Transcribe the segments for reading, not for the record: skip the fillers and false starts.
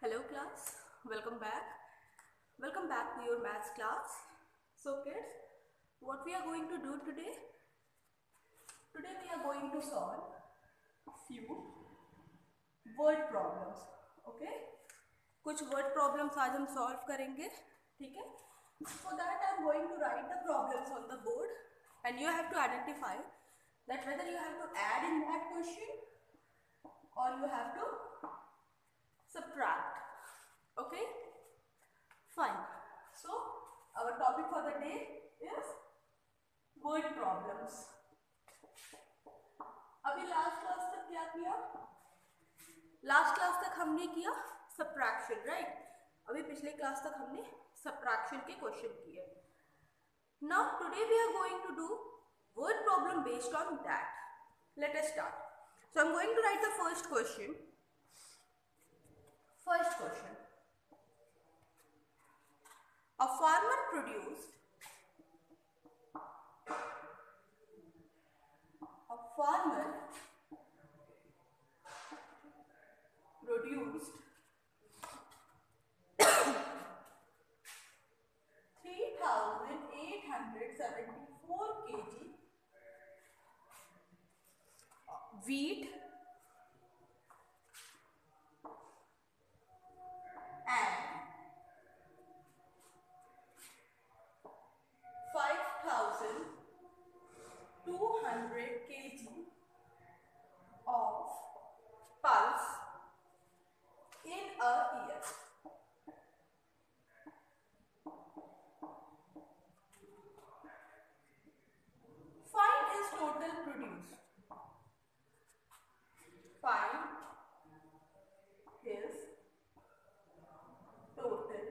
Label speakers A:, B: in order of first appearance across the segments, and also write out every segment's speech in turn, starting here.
A: Hello class, welcome back. Welcome back to your maths class. So kids, what we are going to do today? Today we are going to solve few word problems. Okay? कुछ word problems आज हम solve करेंगे, ठीक है? For that I am going to write the problems on the board and you have to identify that whether you have to add in that question or you have to subtract. Okay, fine. So our topic for the day is word problems. अभी last class तक क्या किया? Last class तक हमने किया subtraction, right? अभी पिछले class तक हमने subtraction के क्वेश्चन किए. Now today we are going to do word problem based on that. Let us start. So I'm going to write the first question. First question. A farmer produced produced 3,874 kg wheat and 5,200 kg of pulse in a year. Find his total produce. Find his total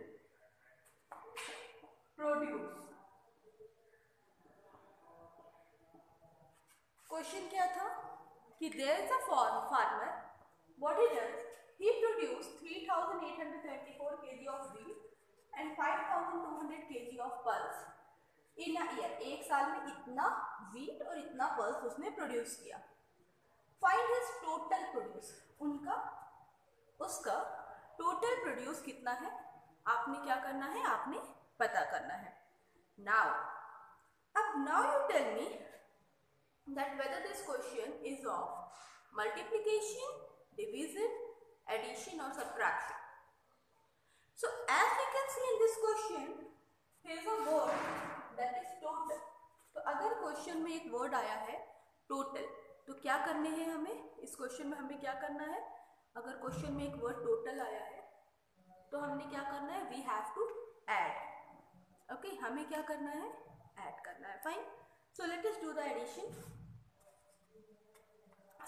A: produce. Question क्या था कि there is a farmer. What he does? He produced 3,874 kg of wheat and 5,200 kg of pulse in a year. एक साल में इतना wheat और इतना pulse उसने प्रोड्यूस किया. Find his total produce. उसका टोटल प्रोड्यूस कितना है आपने क्या करना है, आपने पता करना है. Now you tell me that whether this question is of multiplication, division, addition or subtraction. So as we can see in this question, there is a word that is total. तो अगर क्वेश्चन में एक word आया है total, तो क्या करने हैं हमें इस क्वेश्चन में, हमें क्या करना है? अगर क्वेश्चन में एक वर्ड टोटल आया है तो हमने क्या करना है? We have to add. Okay, हमें क्या करना है? ऐड करना है. Fine. So let us do the addition.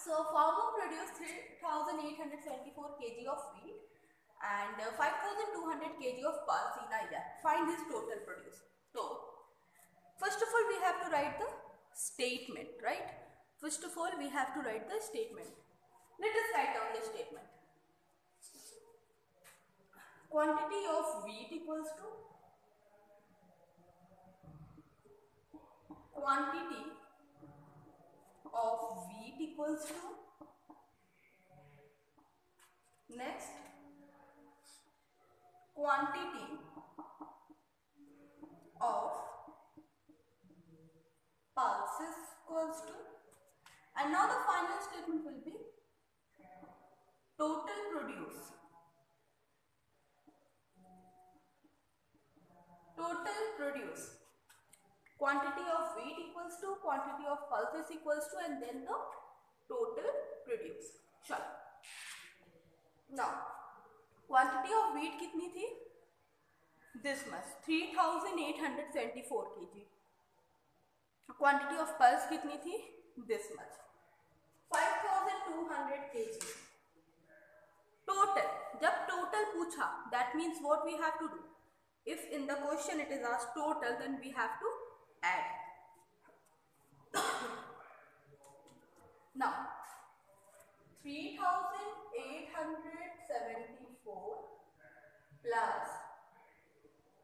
A: So farmer produced 3,874 kg of wheat and 5,200 kg of pulse in a year. Find his total produce. So first of all we have to write the statement, right? First of all we have to write the statement. Let us write down the statement. Quantity of wheat equals to quantity of wheat equals to next quantity of pulses equals to, and now the final statement will be total produce. Total produce. Quantity of wheat equals to quantity of pulses equals to and then the total produce. चलो. Now quantity of wheat कितनी थी? This much, 3,874 kg. Quantity of pulse कितनी थी? This much, 5,200 kg. Total. जब total पूछा, that means what we have to do? If in the question it is asked total, then we have to add. Now 3,874 plus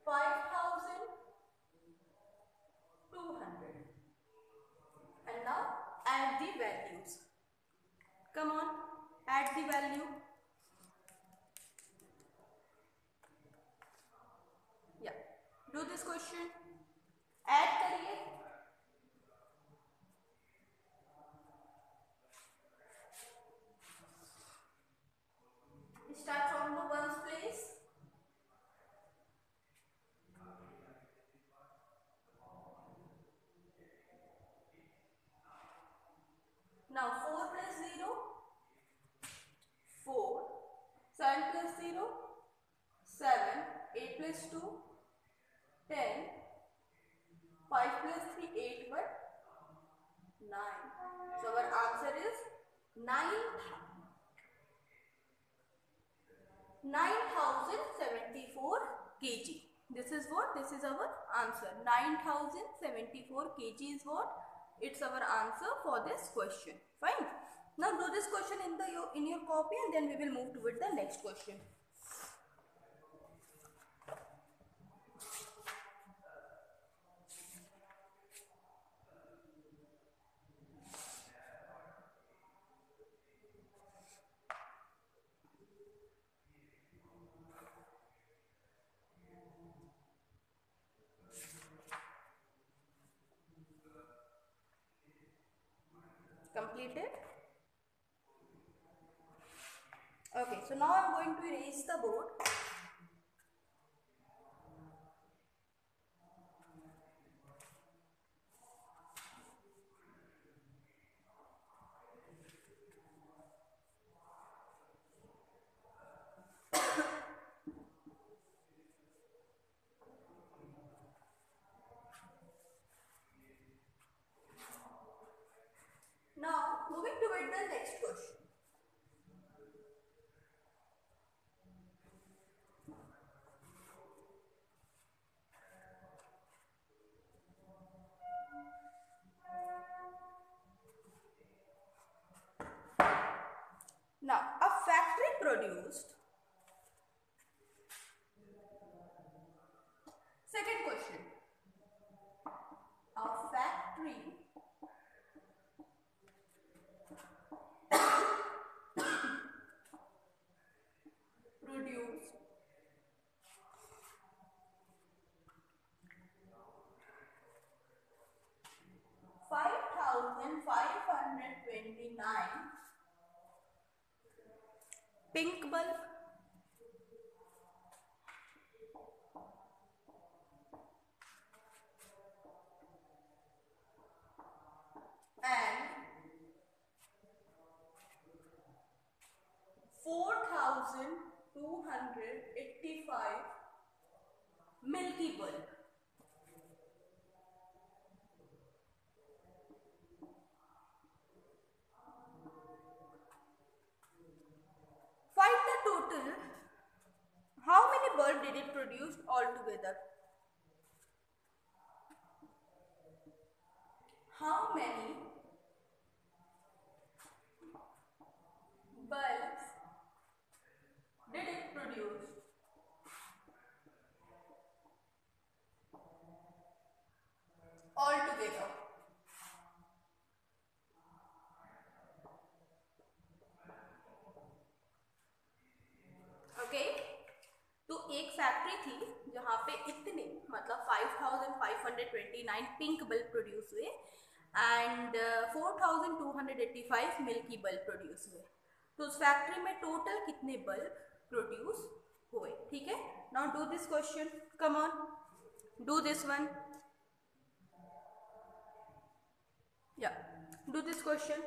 A: 5,200 and now add the values. Come on, add the value. Do this question, add करिए। Start from the ones place. Now 4 plus 0, 4, 7 plus 0, 7, 8 plus 2, 10, 5 plus 3, 8, but 9. So our answer is 9,074 kg. This is what? This is our answer. 9,074 kg is what? It's our answer for this question. Fine. Now do this question in your copy, and then we will move to the next question. Completed? Okay, so now I'm going to erase the board. Now moving to the next question. Now, a factory produced, second question, a factory produced 5,529 pink bulb and 4,285 milky bulb. Find the total. How many bulb did it produce altogether? How many bulbs did it produce altogether? Okay, तो एक factory थी जहाँ पे इतने मतलब 5,529 pink bulb produce हुए and 4,285 milky bulb produce हुए। तो उस फैक्ट्री में टोटल कितने बल्ब प्रोड्यूस हुए? ठीक है, now do this question, come on, do this one, या do this question.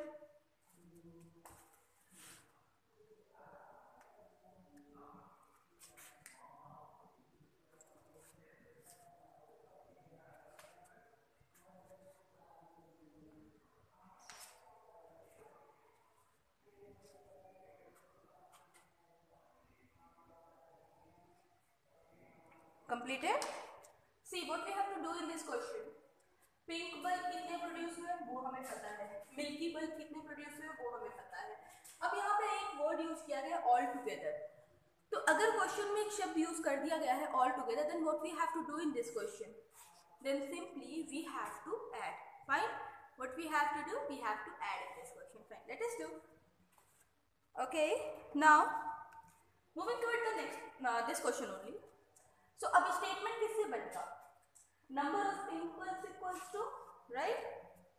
A: Completed? See what we have to do in this question. Pink bulb कितने प्रोड्यूस हुए वो हमें पता है, मिल्की बल्ब कितने प्रोड्यूस हुए वो हमें पता है। अब यहाँ पे एक वर्ड यूज किया गया ऑल टुगेदर। तो अगर क्वेश्चन में एक शब्द यूज कर दिया गया है all together, then what we have to do in this question, then simply we have to add. Fine, what we have to do, we have to add in this question. Fine, let us do. Okay, now moving toward the next this question only. So अब statement किससे बनता? number of pink bulbs equals to, right?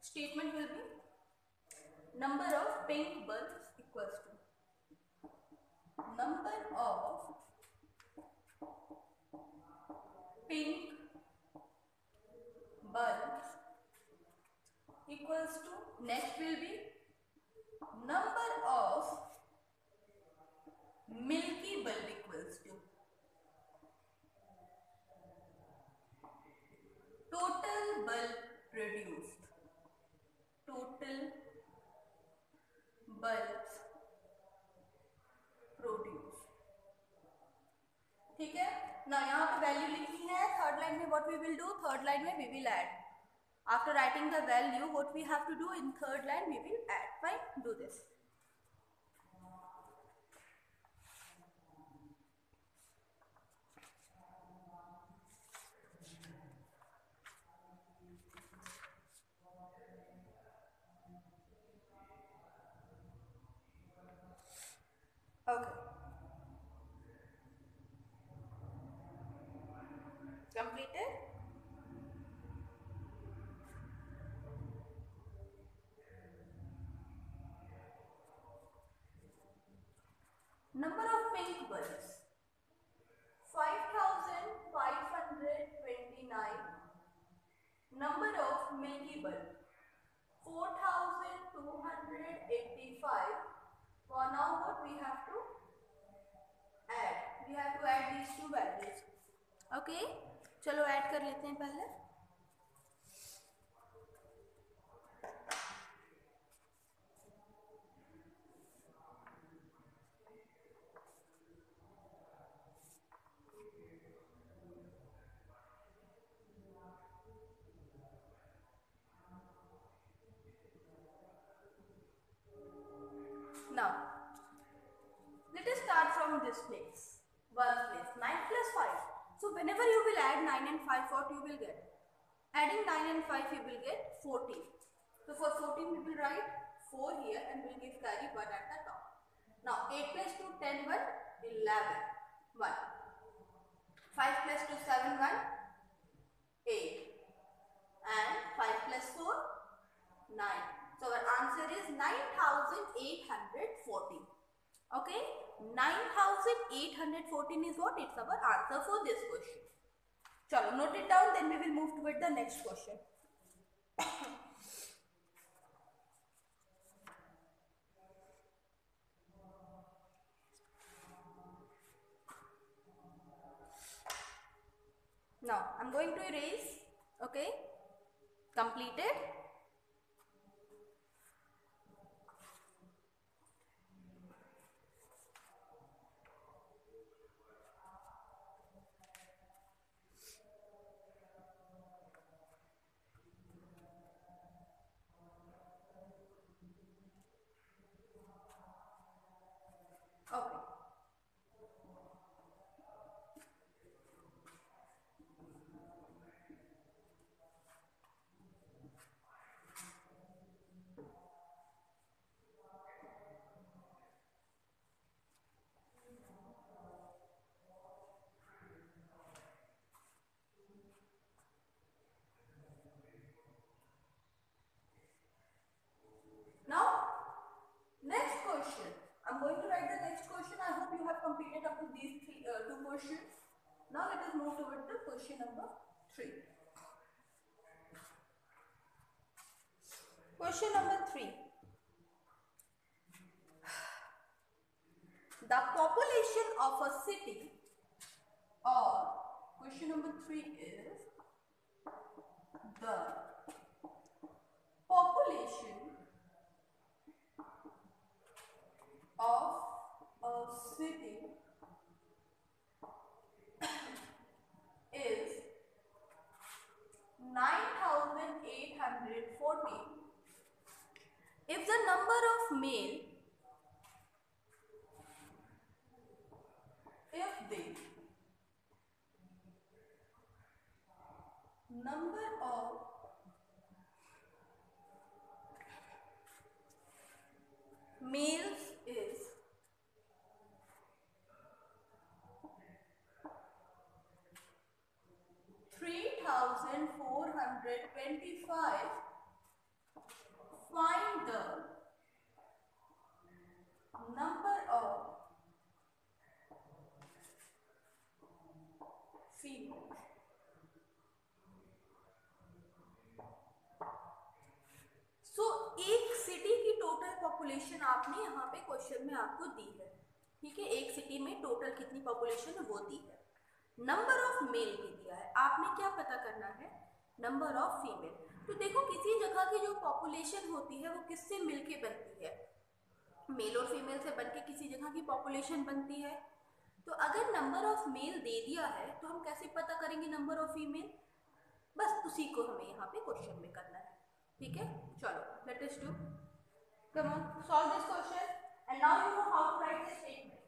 A: Statement will be number of pink bulbs equals to number of pink bulbs equals to, next will be number of milky bulb equals to total bulb produced, total bulbs produced. ठीक है ना, यहाँ पे value लिखनी है. Third line में what we will do, third line में we will add. After writing the value what we have to do in third line we will add. Fine, do this. Okay. Completed? Number of pink bulbs 5529. Number of milky bulb 4285. For now what we have to add? We have to add these two values. Okay, चलो add कर लेते हैं पहले. Now, let us start from this place. One place, 9 plus 5. So, whenever you will add 9 and 5, what you will get? Adding 9 and 5, you will get 14. So, for 14, we will write 4 here and we will give carry 1 at the top. Now, 8 plus 2, 10, 1, 11, 1. 5 plus 2, 7, 1, 8. And 5 plus 4, 9. So, our answer is 9814. Okay, 9814 is what? It's our answer for this question. Chalo, note it down, then we will move toward the next question. Now, I'm going to erase. Okay, completed. Okay. Now, next question. I'm going to write the next question. I hope you have completed up to these two questions. Now, let us move towards the question number 3. Question number 3. The population of a city, or question number 3 is the population of a city is 9840 if the number of male, if the number of males is 3040 825, find the number of females. सो एक city की total population आपने यहाँ पे question में आपको दी है, ठीक है। एक सिटी में टोटल कितनी पॉपुलेशन है वो दी है। नंबर ऑफ मेल भी दिया है, आपने क्या पता करना है, नंबर ऑफ फीमेल। तो देखो किसी जगह की जो पॉपुलेशन होती है वो किससे मिलके बनती है, मेल और फीमेल से बनके किसी जगह की पॉपुलेशन बनती है। तो अगर नंबर ऑफ मेल दे दिया है तो हम कैसे पता करेंगे नंबर ऑफ फीमेल, बस उसी को हमें यहाँ पे क्वेश्चन में करना है, ठीक है। चलो let us do, come on solve this question and now you know how to write this statement,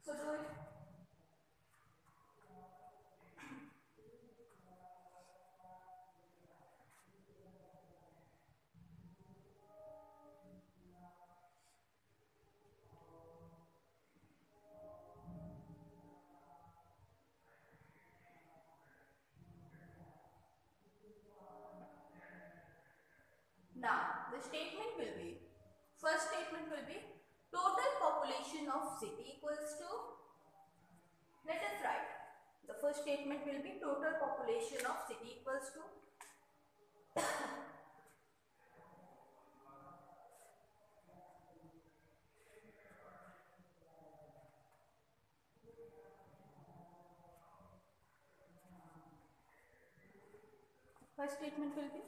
A: so do it. Now the statement will be, first statement will be total population of city equals to, let us write, the first statement will be total population of city equals to first statement will be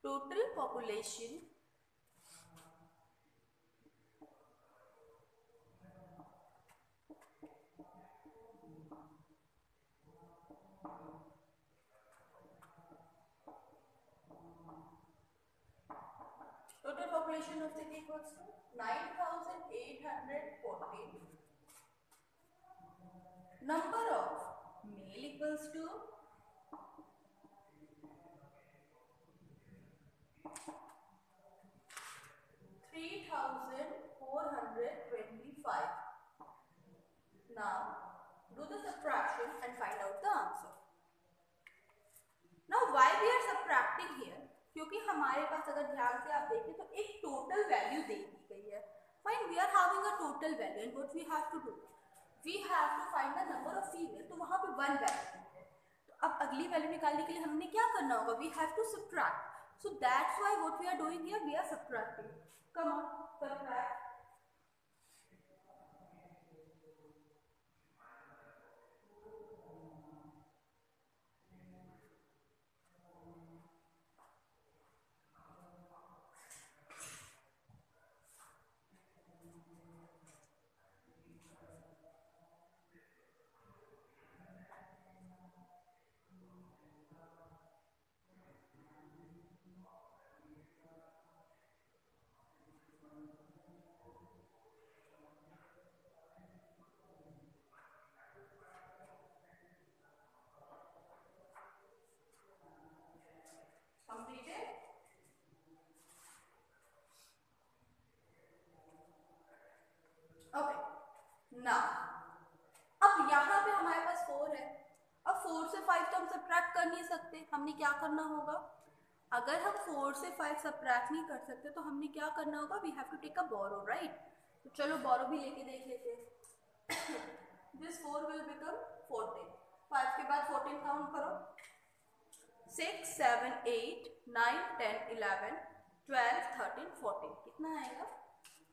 A: total population of city equals to 9,814. Number of male equals to 3,425. Now do the subtraction and find out the answer. Now why we are subtracting here? क्योंकि हमारे पास अगर ध्यान से आप देखें तो एक total value दे दी गई है। Fine, we are having a total value and what we have to do, we have to find the number of female. तो वहां पे वन वैल्यू है, तो अब अगली वैल्यू निकालने के लिए हमने क्या करना होगा, we have to subtract. So that's why what we are doing here, we are subtracting. Come on subtract. Now, अब यहाँ पे हमारे पास 4 है, अब 4 से 5 तो हम सब्ट्रैक्ट कर नहीं सकते, हमने क्या करना होगा, अगर हम 4 से 5 सब्ट्रैक्ट नहीं कर सकते तो हमने क्या करना होगा, we have to take a borrow, right. तो चलो बोरो भी लेके देख लेते हैं। दिस 4 विल बिकम 14, 5 के बाद 14 काउंट करो, 6 7 8 9 10 11 12 13 14, कितना आएगा,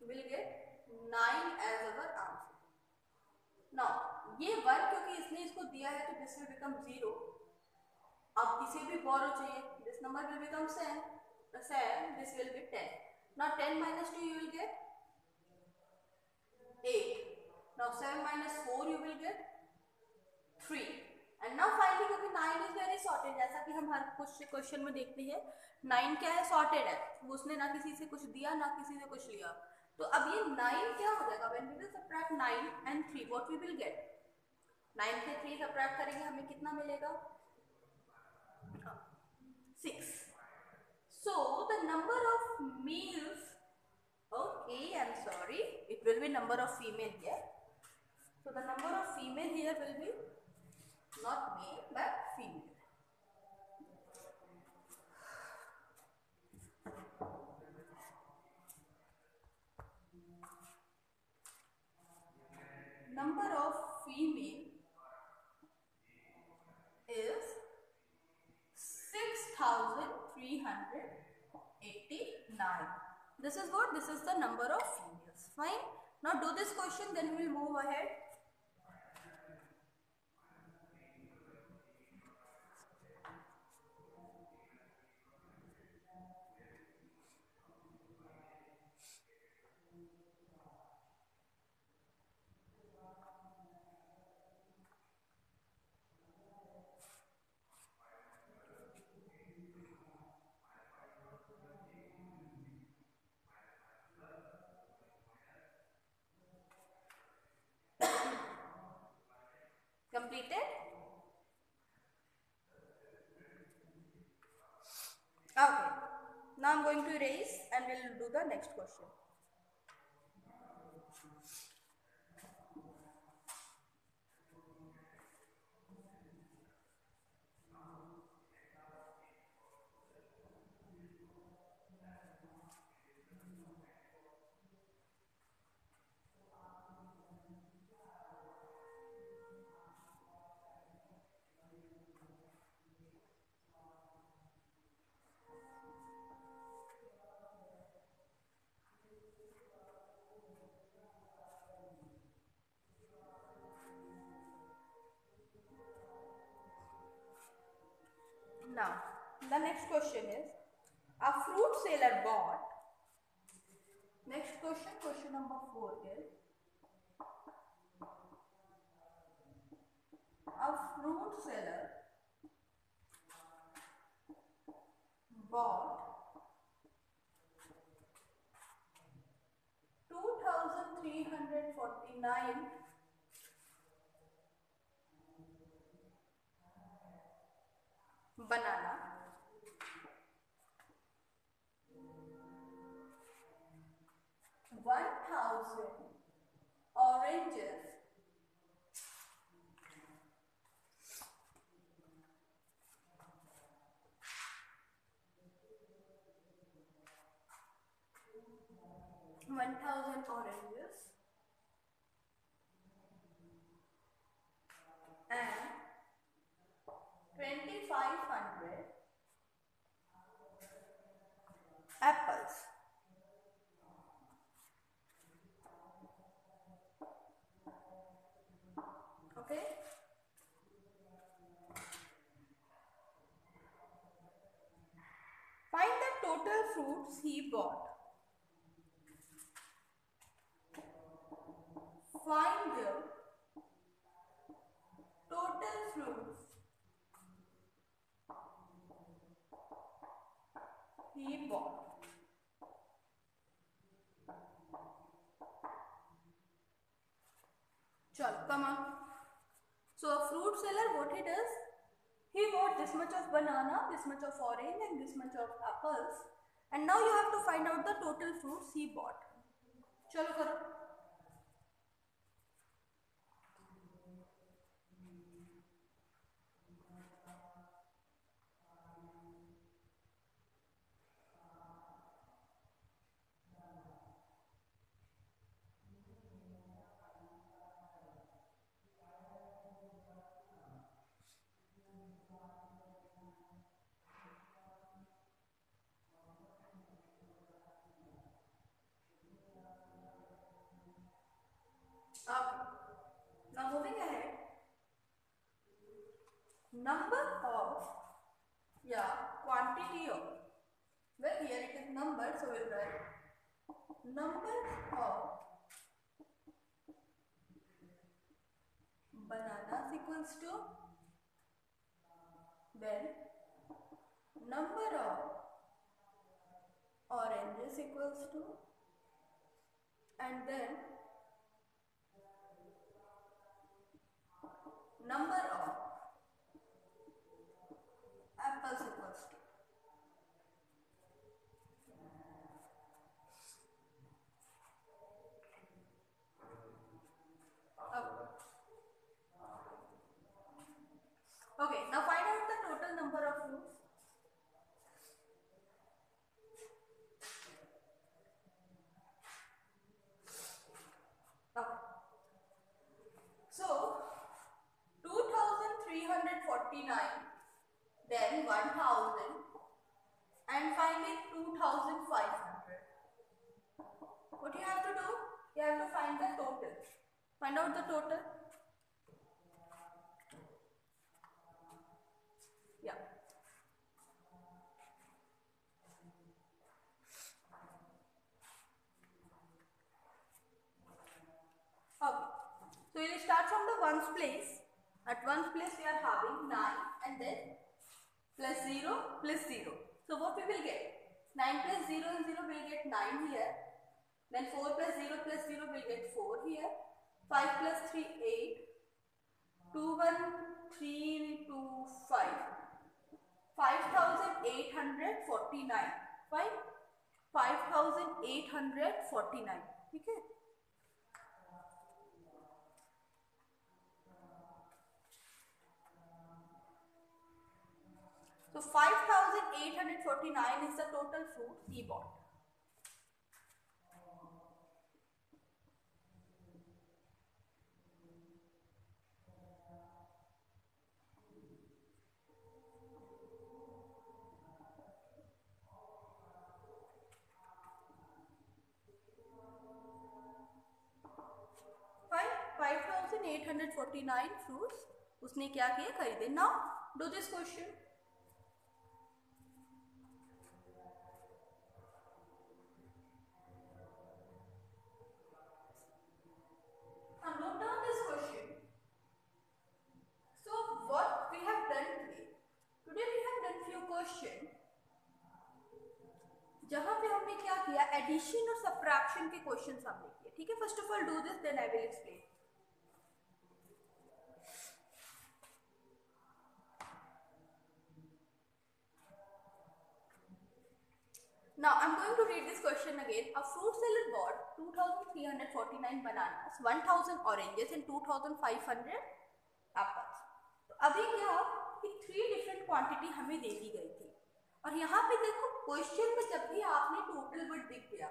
A: will get 9 as our answer. Now ये 1 क्योंकि इसने इसको दिया है तो दिस विल बिकम 0। अब इसे भी बोरो चाहिए, this number will become 7, this will be 10। Now 10 minus 2 you will get 8. Now 7 minus 4 you will get 3. And now finally क्योंकि 9 is very sorted, जैसा कि हम हर क्वेश्चन में देखते हैं 9 क्या है, सॉर्टेड है, उसने ना किसी से कुछ दिया ना किसी से कुछ लिया। तो अब ये 9 क्या हो जाएगा, when we will subtract 9 and 3 what we will get, 9 से 3 subtract करेंगे हमें कितना मिलेगा, 6. So the number of males, okay I'm sorry, it will be number of female here. So the number of female here will be not male but female. female is 6,389. This is what? This is the number of females. Fine. Now do this question, then we will move ahead. Completed? Okay. Now I'm going to erase and we'll do the next question. Now, the next question is, a fruit seller bought, next question, question number 4 is, a fruit seller bought 2,349 banana, 1,000 oranges, 1,000 oranges and 2,500 apples. Okay. Find the total fruits he bought. Find the total fruits he bought. Chalo, come on. So a fruit seller, what he does? He bought this much of banana, this much of orange and this much of apples. And now you have to find out the total fruits he bought. Chalo karo. Okay. Now moving ahead. Number of, quantity of, well here it is number, so we'll write number of bananas equals to, then number of oranges equals to, and then number of apples equals to. Okay, now find out the total number of fruits. Okay. So 49, then 1000, and finally 2500. What you have to do? You have to find the total. Find out the total. Yeah. Okay. So we will start from the ones place. At ones place we are having 9 and then plus 0 plus 0. So what we will get? 9 plus 0 and 0 will get 9 here. Then 4 plus 0 plus 0 will get 4 here. 5 plus 3, 8. 2, 1, 3, 2, 5. 5849. Fine? 5849. Okay? So 5849 is the total fruit he bought. Fine, 5849 fruits उसने क्या किया, खरीदे. Now do this question. Now note down this question. So what we have done today? Today we have done few question जहां पे हमने क्या किया, addition और सब्ट्रैक्शन के क्वेश्चन हमने किए. ठीक है, first of all do this, then I will explain. Now I'm going to read this question again. A fruit seller bought 2,349 bananas, 1,000 oranges and 2,500 apples. तो अभी क्या कि 3 डिफरेंट क्वांटिटी हमें दे दी गई थी. और यहाँ पे देखो क्वेश्चन में जब भी आपने टोटल वर्ड दिख गया,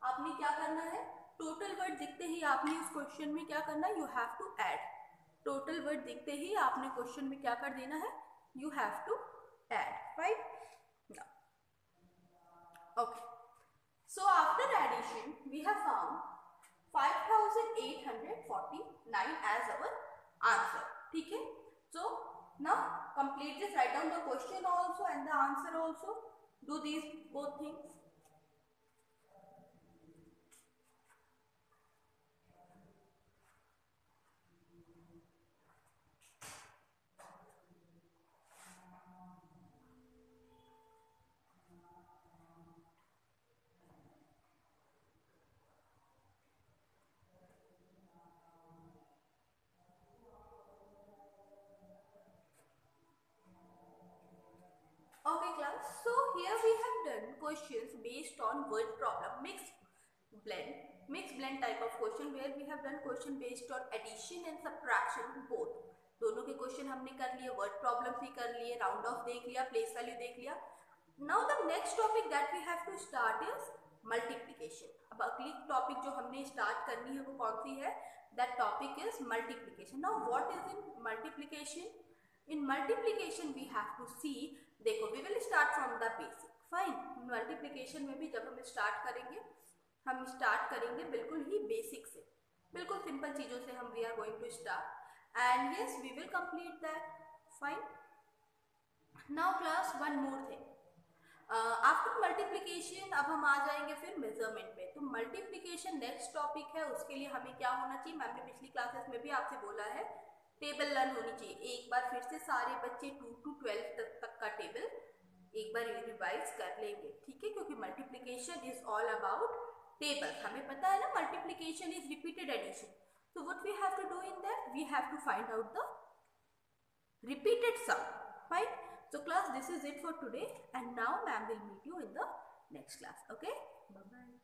A: आपने क्या करना है, टोटल वर्ड दिखते ही आपने उस क्वेश्चन में क्या करना है, you have to add. Total word दिखते ही आपने क्वेश्चन में क्या कर देना है, you have to add. Right? Okay. So after addition, we have found 5849 as our answer. ठीक है? So now complete this. Write down the question also and the answer also. Do these both things. Okay class, so here we have done questions based on word problem, mixed blend type of question, where we have done question based on addition and subtraction both. दोनों के question हमने कर लिए, word problem भी कर लिए, round of देख लिया, प्लेस वैल्यू देख लिया. Now the next topic that we have to start is multiplication. अब अगली टॉपिक जो हमने स्टार्ट करनी है वो कौन सी है, that topic is multiplication. Now what is in multiplication? In multiplication we have to see, देखो we will start from the basic. Fine. Multiplication में भी जब हम स्टार्ट करेंगे, हम स्टार्ट करेंगे बिल्कुल ही बेसिक से, बिल्कुल सिंपल चीज़ों से हम we are going to start and yes we will complete that. Fine. Now class one more thing. After multiplication अब हम आ जाएंगे फिर मेजरमेंट पे. तो मल्टीप्लिकेशन नेक्स्ट टॉपिक है, उसके लिए हमें क्या होना चाहिए, मैम ने पिछली क्लासेस में भी आपसे बोला है, टेबल लर्न होनी चाहिए. एक बार फिर से सारे बच्चे 2 to 12 तक का टेबल एक बार रिवाइज कर लेंगे. ठीक है, क्योंकि multiplication is all about table. हमें पता है ना multiplication is repeated addition. So what we have to do in that? We have to find out the repeated sum. Fine. So class, this is it for today, and now ma'am will meet you in the next class. Okay. Bye bye.